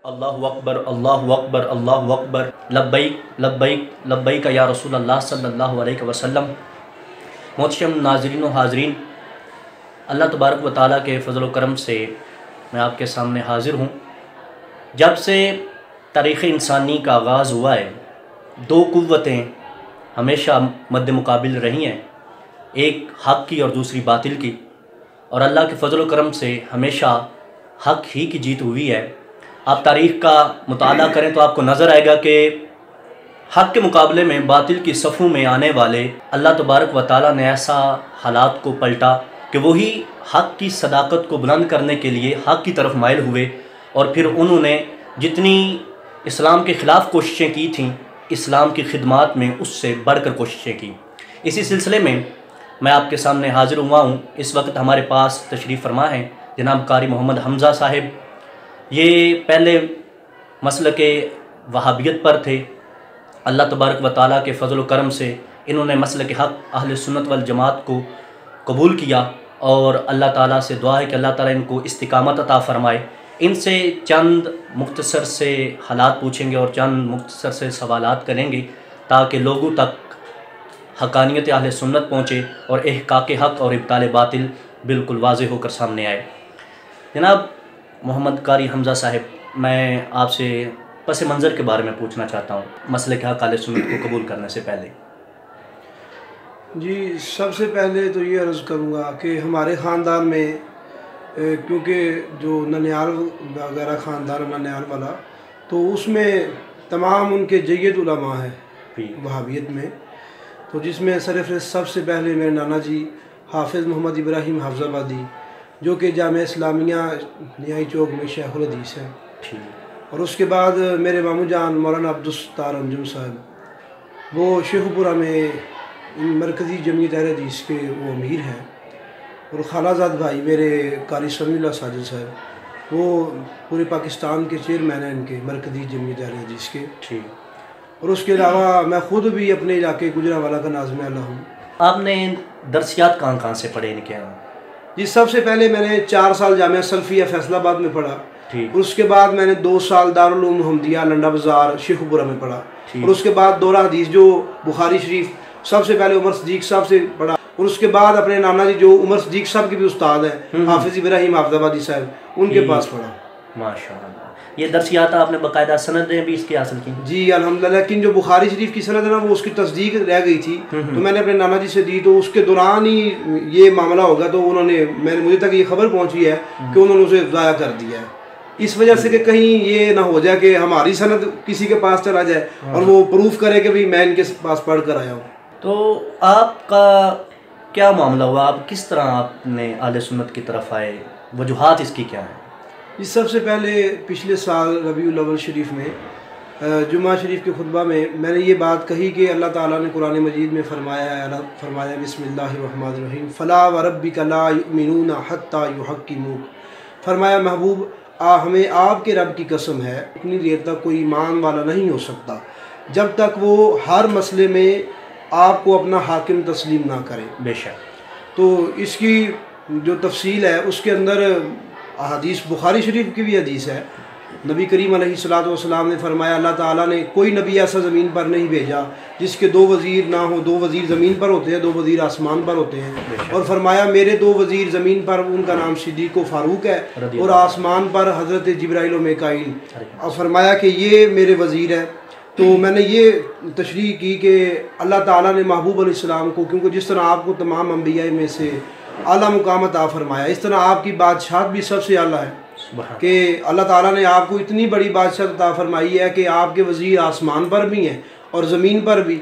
अल्लाहु अकबर अल्लाहु अकबर अल्लाहु अकबर लब्बैक लब्बैक लब्बैक या रसूल अल्लाह सल्लल्लाहु अलैहि वसल्लम। मोहतरम नाज़रीन व हाज़रीन, अल्लाह तबारक व तआला के फ़ज़ल व करम से मैं आपके सामने हाज़िर हूँ। जब से तारीख़ इंसानी का आगाज़ हुआ है, दो क़ुव्वतें हमेशा मद्दे मुक़ाबिल रही हैं, एक हक़ की और दूसरी बातिल की। और अल्लाह के फ़ज़ल व करम से हमेशा हक़ ही की जीत हुई है। आप तारीख़ का मुताला करें तो आपको नज़र आएगा कि हक़ के मुकाबले में बातिल की सफ़ों में आने वाले अल्लाह तबारक व तआला ने ऐसा हालात को पलटा कि वही हक़ की सदाकत को बुलंद करने के लिए हक़ की तरफ माइल हुए। और फिर उन्होंने जितनी इस्लाम के ख़िलाफ़ कोशिशें की थीं, इस्लाम की खिदमत में उससे बढ़कर कोशिशें की। इसी सिलसिले में मैं आपके सामने हाज़िर हुआ हूँ। इस वक्त हमारे पास तशरीफ़ फरमा है जनाब कारी मोहम्मद हमज़ा साहिब। ये पहले मसलके वहाबियत पर थे। अल्लाह तबारक व तआला के फ़ज़ल व करम से इन्होंने मसलके हक़ अहले सुन्नत वल जमात को कबूल किया और अल्लाह ताला से दुआ है कि अल्लाह ताला इनको इस्तिकामत अता फ़रमाए। इनसे चंद मुख्तसर से हालात पूछेंगे और चंद मुख्तसर से सवालात करेंगे ताकि लोगों तक हक़ानियत अहले सुन्नत पहुँचे और इहक़ाक़ हक़ और इब्ताल बातिल बिल्कुल वाज़ेह होकर सामने आए। जनाब मोहम्मद कारी हमज़ा साहिब, मैं आपसे पस मंज़र के बारे में पूछना चाहता हूँ मसलके हक़ अहले सुन्नत को कबूल करने से पहले। जी, सबसे पहले तो ये अर्ज़ करूँगा कि हमारे ख़ानदान में क्योंकि जो ननिहाल वगैरह ख़ानदान ननिहाल वाला, तो उसमें तमाम उनके जय्यद उलमा है वहाबियत में। तो जिसमें सरफ़हरिस्त सबसे पहले मेरे नाना जी हाफ़िज़ मोहम्मद इब्राहिम हाफ़िज़ाबादी, जो कि जामिया इस्लामिया न्याई चौक में शेखुल हदीस है। और उसके बाद मेरे मामू जान मौलाना अब्दुस्तार अंजुम साहब, वो शेखुपुरा में मरकज़ी जमीयत अहले हदीस के वो अमीर हैं। और खालाजाद भाई मेरे कारी समीउल्लाह साजिद साहब, वो पूरे पाकिस्तान के चेयरमैन हैं इनके मरकज़ी जमीयत अहले हदीस के। और उसके अलावा मैं ख़ुद भी अपने इलाके गुजरांवाला का नाज़िम आला हूँ। आपने दरसियात कहाँ कहाँ से पढ़े इनके यहाँ? जी, सबसे पहले मैंने 4 साल जामिया सल्फ़िया फैसलाबाद में पढ़ा। उसके बाद मैंने 2 साल दारुल उलूम मुहम्मदिया लंडा बाज़ार शेखुपुरा में पढ़ा। और उसके बाद दौरा हदीस जो बुखारी शरीफ सबसे पहले उमर सदीक साहब से पढ़ा। और उसके बाद अपने नाना जी जो उमर सदीक साहब के भी उस्ताद हैं हाफ़िज़ इब्राहिम हाफ़िज़ाबादी साहब, उनके पास पढ़ा। माशाअल्लाह। ये दरसियात आपने बाकायदा सनदें भी इसकी हासिल की? जी अल्हम्दुलिल्लाह। लेकिन जो बुखारी शरीफ की सनद है ना, वो उसकी तस्दीक रह गई थी, तो मैंने अपने नाना जी से दी। तो उसके दौरान ही ये मामला होगा, तो उन्होंने मुझे तक ये खबर पहुंची है कि उन्होंने उसे ज़ाया कर दिया है। इस वजह से कि कहीं ये ना हो जाए कि हमारी सनद किसी के पास चला जाए और वो प्रूफ करे कि भाई मैं इनके पास पढ़ कर आया हूँ। तो आपका क्या मामला हुआ? आप किस तरह आपने अहले सुन्नत की तरफ आए? वजूहात इसकी क्या है? इस सबसे पहले पिछले साल रबीउल अव्वल शरीफ में जुम्मा शरीफ के खुतबा में मैंने ये बात कही कि अल्लाह ताला ने कुरान मजीद में फरमाया बिस्मिल्लाहिर्रहमानिर्रहीम फला व रब्बिका ला युमिनूना हत्ता युहक्किमूक। फरमाया महबूब हमें आपके रब की कसम है, इतनी देर तक कोई ईमान वाला नहीं हो सकता जब तक वो हर मसले में आपको अपना हाकिम तस्लीम ना करे। बेशक। तो इसकी जो तफसील है उसके अंदर हदीस बुखारी शरीफ की भी हदीस है। नबी करीम अलैहिस्सलातु वस्सलाम ने फरमाया अल्लाह ताला ने कोई नबी ऐसा ज़मीन पर नहीं भेजा जिसके 2 वज़ीर ना हो। 2 वज़ीर ज़मीन पर होते हैं, 2 वज़ीर आसमान पर होते हैं। और फरमाया मेरे 2 वज़ीर ज़मीन पर, उनका नाम सिद्दीक़ व फ़ारूक है, और आसमान पर हज़रत जिब्राईल व मीकाईल। और फरमाया कि ये मेरे वज़ीर है। तो मैंने ये तशरीह की कि अल्लाह ताला ने महबूब अलैहिस्सलाम को, क्योंकि जिस तरह आपको तमाम अंबिया में से आला मुकाम अता फरमाया, इस तरह आपकी बादशाहत भी सबसे आला है कि अल्लाह ताला ने आपको इतनी बड़ी बादशाहत अता फरमाई है कि आपके वज़ीर आसमान पर भी हैं और ज़मीन पर भी।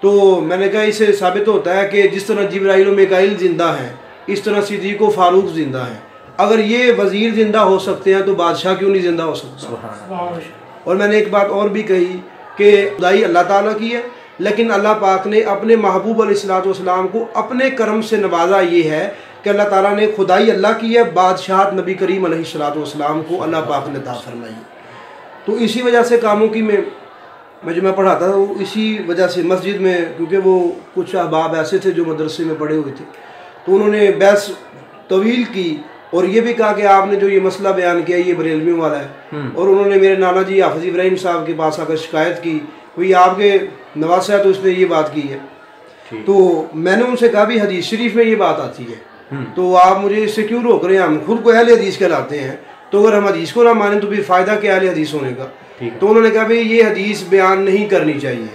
तो मैंने कहा इससे साबित होता है कि जिस तरह जिब्राईल व मीकाईल ज़िंदा हैं, इस तरह सिद्दीक़ व फ़ारूक ज़िंदा हैं। अगर ये वज़ीर ज़िंदा हो सकते हैं तो बादशाह क्यों नहीं ज़िंदा हो सकता? और मैंने एक बात और भी कही कि खुदाई अल्लाह ताला की है, लेकिन अल्लाह पाक ने अपने महबूब अलैहिस्सलातु वस्सलाम को अपने करम से नवाजा ये है कि अल्लाह ताला ने खुदाई अल्लाह की है, बादशाहत नबी करीम अलैहिस्सलातु वस्सलाम को अल्लाह पाक ने अता फरमाई। तो इसी वजह से कामों की मैं जो मैं पढ़ाता था, इसी वजह से मस्जिद में, क्योंकि वो कुछ अहबाब ऐसे थे जो मदरसे में पढ़े हुए थे, तो उन्होंने बहस तवील की और ये भी कहा कि आपने जो ये मसला बयान किया ये बरेलवियों वाला है। और उन्होंने मेरे नाना जी हाफिज इब्राहिम साहब के पास आकर शिकायत की, भाई आपके नवासा है तो उसने ये बात की है। तो मैंने उनसे कहा भी हदीस शरीफ में ये बात आती है, तो आप मुझे इससे क्यों रोक रहे हैं? हम खुद को अहले हदीस कहलाते हैं, तो अगर हम हदीस को ना माने तो फिर फ़ायदा क्या अहले हदीस होने का? तो उन्होंने कहा भाई ये हदीस बयान नहीं करनी चाहिए।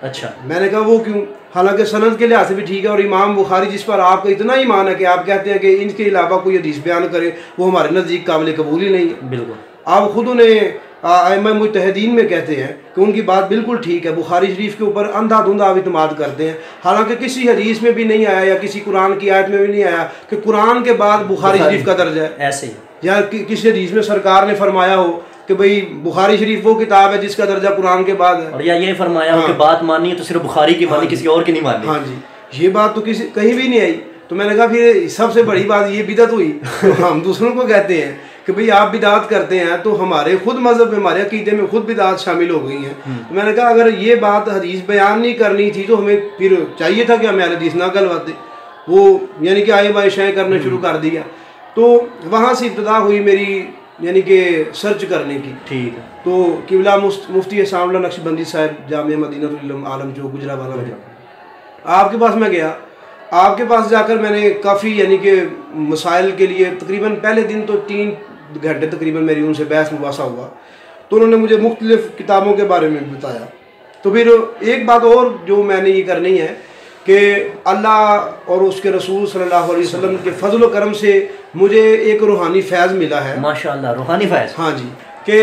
अच्छा। मैंने कहा वो क्यों? हालांकि सनद के लिहाज से भी ठीक है, और इमाम बुखारी जिस पर आपका इतना ईमान है कि आप कहते हैं कि इनके अलावा कोई हदीस बयान करे, वो हमारे नज़दीक काबिल कबूल ही नहीं है। बिल्कुल। आप खुद उन्हें आइम्मा मुज्तहिदीन में कहते हैं कि उनकी बात बिल्कुल ठीक है, बुखारी शरीफ के ऊपर अंधाधुंध आप इत्माद करते हैं, हालांकि किसी हदीस में भी नहीं आया या किसी कुरान की आयत में भी नहीं आया कि कुरान के बाद बुखारी शरीफ का दर्जा है। ऐसे ही या किसी हदीस में सरकार ने फरमाया हो कि भाई बुखारी शरीफ वो किताब है जिसका दर्जा कुरान के बाद है, और या ये फरमाया हो कि बात माननी है तो सिर्फ बुखारी की माननी, किसी और की नहीं माननी। हाँ जी, ये बात तो किसी कहीं भी नहीं आई। तो मैंने कहा फिर सबसे बड़ी बात ये बिदअत हुई। तो हम दूसरों को कहते हैं कि भाई आप बिदात करते हैं, तो हमारे खुद मजहब में, हमारे अकीदे में खुद बिदात शामिल हो गई हैं। तो मैंने कहा अगर ये बात हदीस बयान नहीं करनी थी तो हमें फिर चाहिए था कि हमें हदीस ना कहलवाते, वो यानी कि आए बाए शाये करना शुरू कर दिया। तो वहाँ से इब्तदा हुई मेरी यानी कि सर्च करने की। ठीक है। तो किबला मुफ्ती शामला नक्शबंदी साहब जामिया मदीनतुल इल्म आलम जो गुजरावाला में, आपके पास मैं गया। आपके पास जाकर मैंने काफ़ी यानी कि मसाइल के लिए तकरीबन पहले दिन तो 3 घंटे तकरीबन मेरी उनसे बहस मुबासा हुआ। तो उन्होंने मुझे मुख्तलिफ किताबों के बारे में बताया। तो फिर एक बात और जो मैंने ये करनी है कि अल्लाह और उसके रसूल सल्लल्लाहु अलैहि वसल्लम के फजल व करम से मुझे एक रूहानी फैज़ मिला है। माशाअल्लाह, रूहानी फैज़। हाँ जी, कि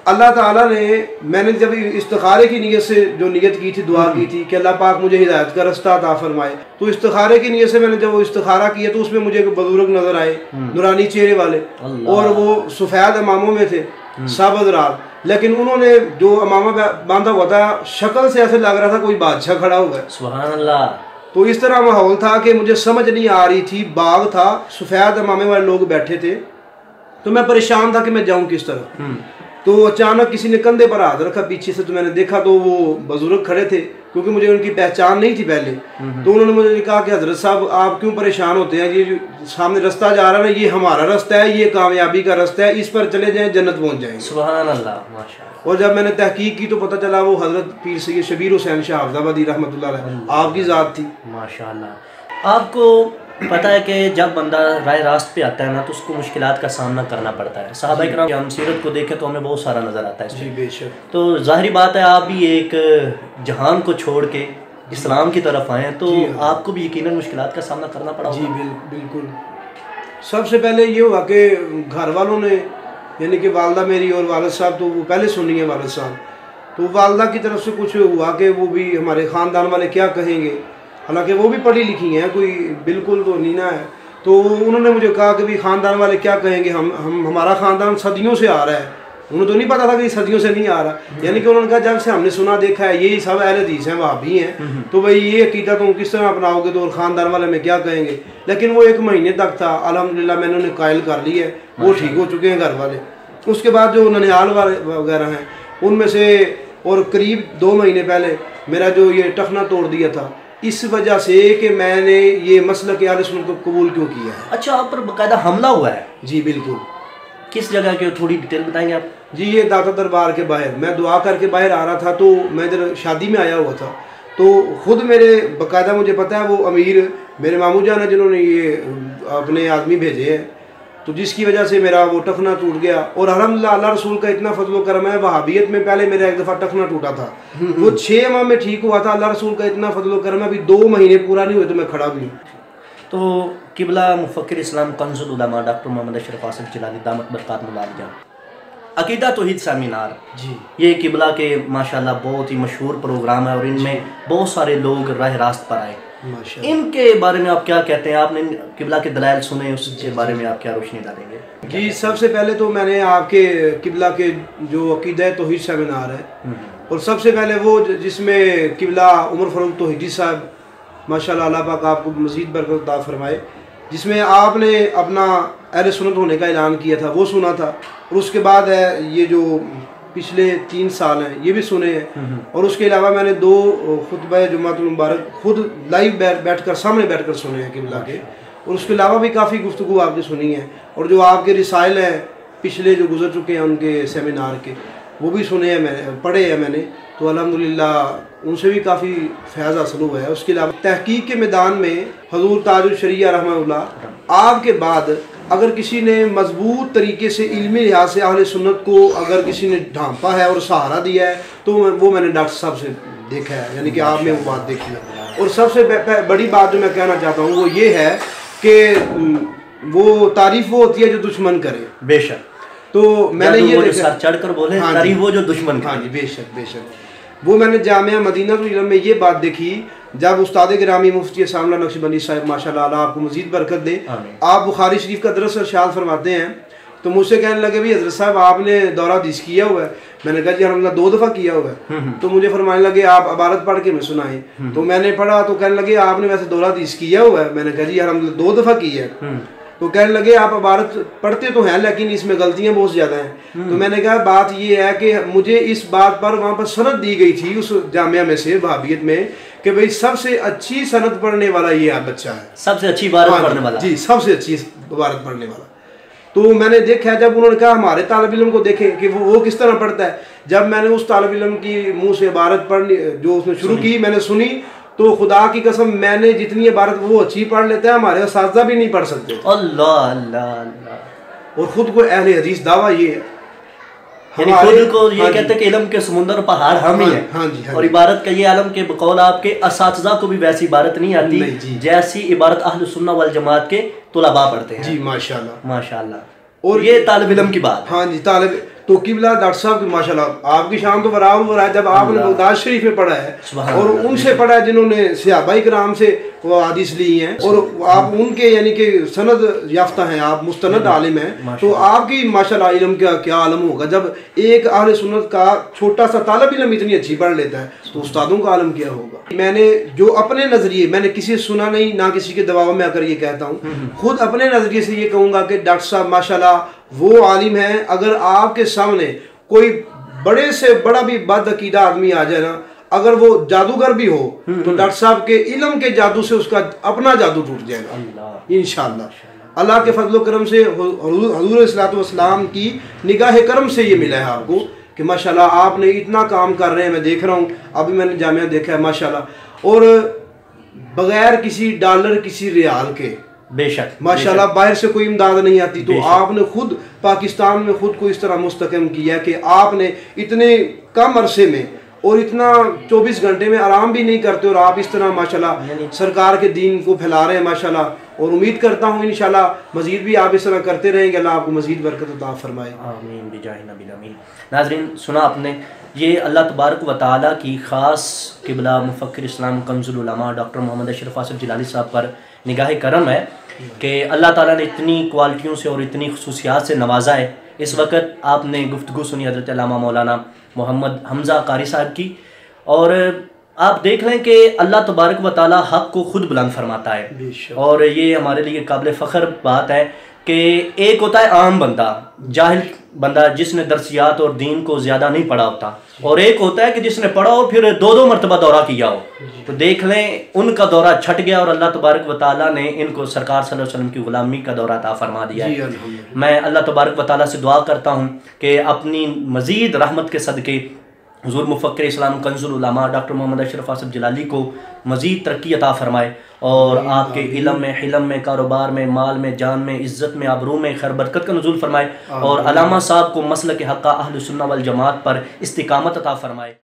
अल्लाह ताला ने, मैंने जब इस्तिखारे की नीयत से जो नीयत की थी, दुआ की थी कि अल्लाह पाक मुझे हिदायत का रास्ता अता फरमाए, तो इस्तिखारे की नीयत से मैंने जब वो इस्तिखारा किया तो उसमें मुझे एक बुजुर्ग नजर आए, नूरानी चेहरे वाले, और वो सफ़ेद अमामों में थे, साबत रात, लेकिन उन्होंने जो अमामा बांधा हुआ था शक्ल से ऐसे लग रहा था कोई बादशाह खड़ा हुआ है। सुभान अल्लाह। तो इस तरह माहौल था कि मुझे समझ नहीं आ रही थी। बाग था, सफ़ेद अमामे वाले लोग बैठे थे, तो मैं परेशान था कि मैं जाऊं किस तरह। तो अचानक किसी ने कंधे पर हाथ रखा पीछे से, तो मैंने देखा तो वो बुजुर्ग खड़े थे, क्योंकि मुझे उनकी पहचान नहीं थी पहले। तो उन्होंने मुझे कहा कि हजरत साहब आप क्यों परेशान होते हैं, ये जो सामने रास्ता जा रहा है ना, ये हमारा रास्ता है, ये कामयाबी का रास्ता है, इस पर चले जाएं जन्नत पहुंच जाएंगे। सुभान अल्लाह, माशाअल्लाह। और जब मैंने तहकीक की तो पता चला वो हजरत पीर सैयद शबीर हुसैन शाह हफ्जाबादी रहमतुल्लाह अलैह आपकी ज़ात थी। माशाअल्लाह। आपको पता है कि जब बंदा राह रास्त पे आता है ना तो उसको मुश्किलात का सामना करना पड़ता है। सहाबा किराम की हम सीरत को देखें तो हमें बहुत सारा नज़र आता है। जी बेशक। तो जाहिर बात है आप भी एक जहान को छोड़ के इस्लाम की तरफ आए हैं, तो आपको भी यकीनन मुश्किलात का सामना करना पड़ा। जी बिल्कुल। सबसे पहले ये हुआ कि घर वालों ने, यानी कि वालदा मेरी और वालिद साहब, तो वो पहले सुनी है वालिद साहब, तो वालदा की तरफ से कुछ हुआ कि वो भी हमारे ख़ानदान वाले क्या कहेंगे, हालांकि वो भी पढ़ी लिखी हैं, कोई बिल्कुल तो नीना है। तो उन्होंने मुझे कहा कि भाई ख़ानदान वाले क्या कहेंगे, हम हमारा ख़ानदान सदियों से आ रहा है। उन्हें तो नहीं पता था कि सदियों से नहीं आ रहा, यानी कि उन्होंने कहा जब से हमने सुना देखा है यही सब अहले हदीस हैं, वहाबी हैं, तो भाई ये अकीदा तुम किस तरह अपनाओगे, तो और ख़ानदान वाले में क्या कहेंगे। लेकिन वो 1 महीने तक था, अल्हम्दुलिल्लाह मैंने उन्हें कायल कर ली है, वो ठीक हो चुके हैं घर वाले। उसके बाद जो ननिहाल वाले वगैरह हैं उनमें से, और करीब 2 महीने पहले मेरा जो ये टखना तोड़ दिया था, इस वजह से कि मैंने ये मसला के अहले सुन्नत को कबूल क्यों किया है। अच्छा, आप पर बाकायदा हमला हुआ है? जी बिल्कुल। किस जगह के, थोड़ी डिटेल बताएंगे आप? जी ये दाता दरबार के बाहर, मैं दुआ करके बाहर आ रहा था, तो मैं इधर शादी में आया हुआ था, तो ख़ुद मेरे बाकायदा मुझे पता है वो अमीर मेरे मामू जान है जिन्होंने ये अपने आदमी भेजे हैं, तो जिसकी वजह से मेरा वो टखना टूट गया। और अल्हम्दुलिल्लाह अल्लाह रसूल का इतना फजल करम है, वहाबियत में पहले मेरा एक दफ़ा टखना टूटा था, वो 6 माह में ठीक हुआ था। अल्लाह रसूल का इतना फजल करम है, अभी 2 महीने पूरा नहीं हुए तो मैं खड़ा भी हूँ। तो किबला मुफक्किर इस्लाम कंजुल उलमा डॉक्टर मोहम्मद अशरफ आसिफ जिलानी दामत बरकातुहुल आलिया, अकीदा तौहीद सेमिनार जी, ये किबला के माशाल्लाह बहुत ही मशहूर प्रोग्राम है और इनमें बहुत सारे लोग राह रास्त पर आए। इनके बारे में आप क्या कहते हैं? आपने किबला के दलाइल सुने, उसके बारे में आप क्या रोशनी डालेंगे? जी सबसे पहले तो मैंने आपके किबला के जो अकीदा तौहीद सेमिनार है, और सबसे पहले वो जिसमें किबला उमर फारूक तौहीदी साहब माशाल्लाह अल्लाह पाक आपको मज़ीद बरकत अता फरमाए, जिसमें आपने अपना अहले सुन्नत होने का ऐलान किया था, वो सुना था। और उसके बाद है ये जो पिछले 3 साल हैं ये भी सुने हैं। और उसके अलावा मैंने 2 खुतबा जुम्मतुल मुबारक खुद लाइव बैठ कर सामने बैठ कर सुने हैं किबला के। और उसके अलावा भी काफ़ी गुफ्तगू आपने सुनी है, और जो आपके रिसाइल हैं पिछले जो गुजर चुके हैं उनके सेमिनार के, वो भी सुने हैं, मैंने पढ़े हैं मैंने, तो अल्हम्दुलिल्लाह उनसे भी काफ़ी फैज़ हासिल हुआ है। उसके अलावा तहकीक के मैदान में हज़ूर ताजुल शरिया रहमतुल्लाह आपके बाद अगर किसी ने मजबूत तरीके से इल्मी लिहाज से अहले सुन्नत को अगर किसी ने ढांपा है और सहारा दिया है तो वो मैंने डॉक्टर साहब से देखा है, यानी कि आप में वो बात देखी है। और सबसे बड़ी बात जो मैं कहना चाहता हूँ वो ये है कि वो तारीफ वो होती है जो दुश्मन करे। बेशक। तो मैंने ये सर चढ़कर बोले, हाँ तारीफ वो जो दुश्मन करे। हाँ जी, बेशक बेशक। वो मैंने जामिया मदीनतुल इल्म में ये बात देखी जब उस्ताद गिरामी मुफ्ती सामला नक्शबंदी साहब माशाल्लाह अल्लाह आपको मजीद बरकत दे, आप बुखारी शरीफ का दरस इरशाद फरमाते हैं, तो मुझसे कहने लगे भाई हजरत साहब आपने दौरा हदीस किया हुआ है। मैंने कहा जी अलहम्दुलिल्लाह 2 दफ़ा किया हुआ है। तो मुझे फरमाने लगे आप इबारत पढ़ के मैं सुनाएं। तो मैंने पढ़ा तो कहने लगे आपने वैसे दौरा हदीस किया हुआ है। मैंने कहा जी अलहम्दुलिल्लाह 2 दफ़ा किया है। तो कहने लगे आप इबारत पढ़ते तो हैं लेकिन इसमें गलतियां बहुत ज़्यादा हैं। तो मैंने कहा बात ये है कि मुझे इस बात पर वहाँ पर सनद दी गई थी उस जामिया में से वहाबियत में कि भाई सबसे अच्छी सनद पढ़ने वाला ये आप बच्चा है, सबसे अच्छी इबारत पढ़ने वाला जी, सबसे अच्छी इबारत पढ़ने वाला। तो मैंने देखा जब उन्होंने कहा हमारे तालिब इल्म को देखें कि वो किस तरह पढ़ता है, जब मैंने उस तालिब इल्म की मुँह से इबारत पढ़नी जो उसने शुरू की मैंने सुनी, तो खुदा की कसम मैंने जितनी इबारत वो अच्छी पढ़ लेता है हमारे उस्ताद भी नहीं पढ़ सकते। अल्लाह अल्लाह अल्लाह। और खुद को अहले हदीस दावा ये है, यानी खुद को ये कहते हैं कि इल्म के समुंदर पहाड़ हम ही हैं। हाँ जी, हाँ और इबारत का ये आलम के बकौल आपके असातिज़ा को भी वैसी इबारत नहीं आती जैसी इबारत अहले सुन्नत वल जमात के तुलबा पढ़ते हैं। जी माशाल्लाह माशाल्लाह। और ये तालिब इल्म की बात। हाँ जी, तालिब तो किबला डॉक्टर साहब की माशाल्लाह आपकी शान तो बराबर हो रहा है जब आपने बगदाद शरीफ में पढ़ा है और उनसे पढ़ा है जिन्होंने सहाबाए किराम से वो हदीस ली हैं और आप उनके यानी कि सनद याफ्ता हैं, आप मुस्तनद आलिम हैं, तो आपकी माशाल्लाह इल्म का क्या आलम होगा जब एक अहले सुन्नत का छोटा सा तालिब इल्म इतनी अच्छी पढ़ लेता है, तो उस्तादों का आलम क्या होगा। मैंने जो अपने नज़रिए, मैंने किसी से सुना नहीं ना किसी के दबाव में आकर ये कहता हूँ, खुद अपने नज़रिए से ये कहूँगा कि डॉक्टर साहब माशाल्लाह वो आलिम हैं। अगर आपके सामने कोई बड़े से बड़ा भी बदअकीदा आदमी आ जाए ना, अगर वो जादूगर भी हो तो डॉक्टर साहब के इल्म के जादू से उसका अपना जादू टूट जाएगा इंशाअल्लाह। अल्लाह के फजल करम से हुजूर सल्लल्लाहु अलैहि वसल्लम की निगाह करम से ये मिला है आपको कि माशाल्लाह आपने इतना काम कर रहे हैं। मैं देख रहा हूँ, अभी मैंने जामिया देखा है माशाल्लाह, और बगैर किसी डॉलर किसी रियाल के बेशक माशाल्लाह बाहर से कोई इमदाद नहीं आती। तो आपने खुद पाकिस्तान में खुद को इस तरह मुस्तकम किया कि आपने इतने कम अरसे में और इतना 24 घंटे में आराम भी नहीं करते और आप इस तरह माशाल्लाह सरकार के दीन को फैला रहे हैं माशाल्लाह। और उम्मीद करता हूँ इंशाल्लाह मजीद भी आप इस तरह करते रहेंगे, अल्लाह आपको मजीद बरकत अता फरमाए। आमीन बिजाहि नबी आमीन। नाज़रीन सुना आपने, ये अल्लाह तबारक व तआला की ख़ास क़िबला मुफ़क्किर इस्लाम कंज़ुल उलमा डॉक्टर मोहम्मद अशरफ आसिफ जिलानी साहब पर निगाह करम है कि अल्लाह ताला ने इतनी क्वालिटियों से और इतनी खुसूसियात से नवाजा है। इस वक्त आपने गुफ्तगू सुनी हज़रत अल्लामा मौलाना मोहम्मद हमज़ा कारी साहब की, और आप देख लें कि अल्लाह तबारक व तआला हक़ को खुद बुलंद फरमाता है। और ये हमारे लिए काबिल फ़ख्र बात है कि एक होता है आम बंदा, जाहिल बंदा जिसने दरसियात और दीन को ज़्यादा नहीं पढ़ा होता, और एक होता है कि जिसने पढ़ा हो फिर 2-2 मरतबा दौरा किया हो। तो देख लें उनका दौरा छट गया और अल्लाह तबारक व तआला ने इनको सरकार सल्लल्लाहु अलैहि वसल्लम की ग़ुलामी का दौरा अता फरमा दिया है। मैं अल्लाह तबारक व तआला से दुआ करता हूँ कि अपनी मज़ीद रहमत के सदक़े हुज़ूर मुफ़क्किर इस्लाम कंज़ुल उलमा डॉक्टर मोहम्मद अशरफ आसिफ जिलानी को मज़ीद तरक्की अता फ़रमाए और आपके इल्म में, हिलम में, कारोबार में, माल में, जान में, इज़्ज़त में, आबरू में खैर बरकत का नुज़ूल फ़रमाए और अल्लामा साहब को मसलक हक़ अहले सुन्नत वल जमात पर इस्तिकामत अता फ़रमाए।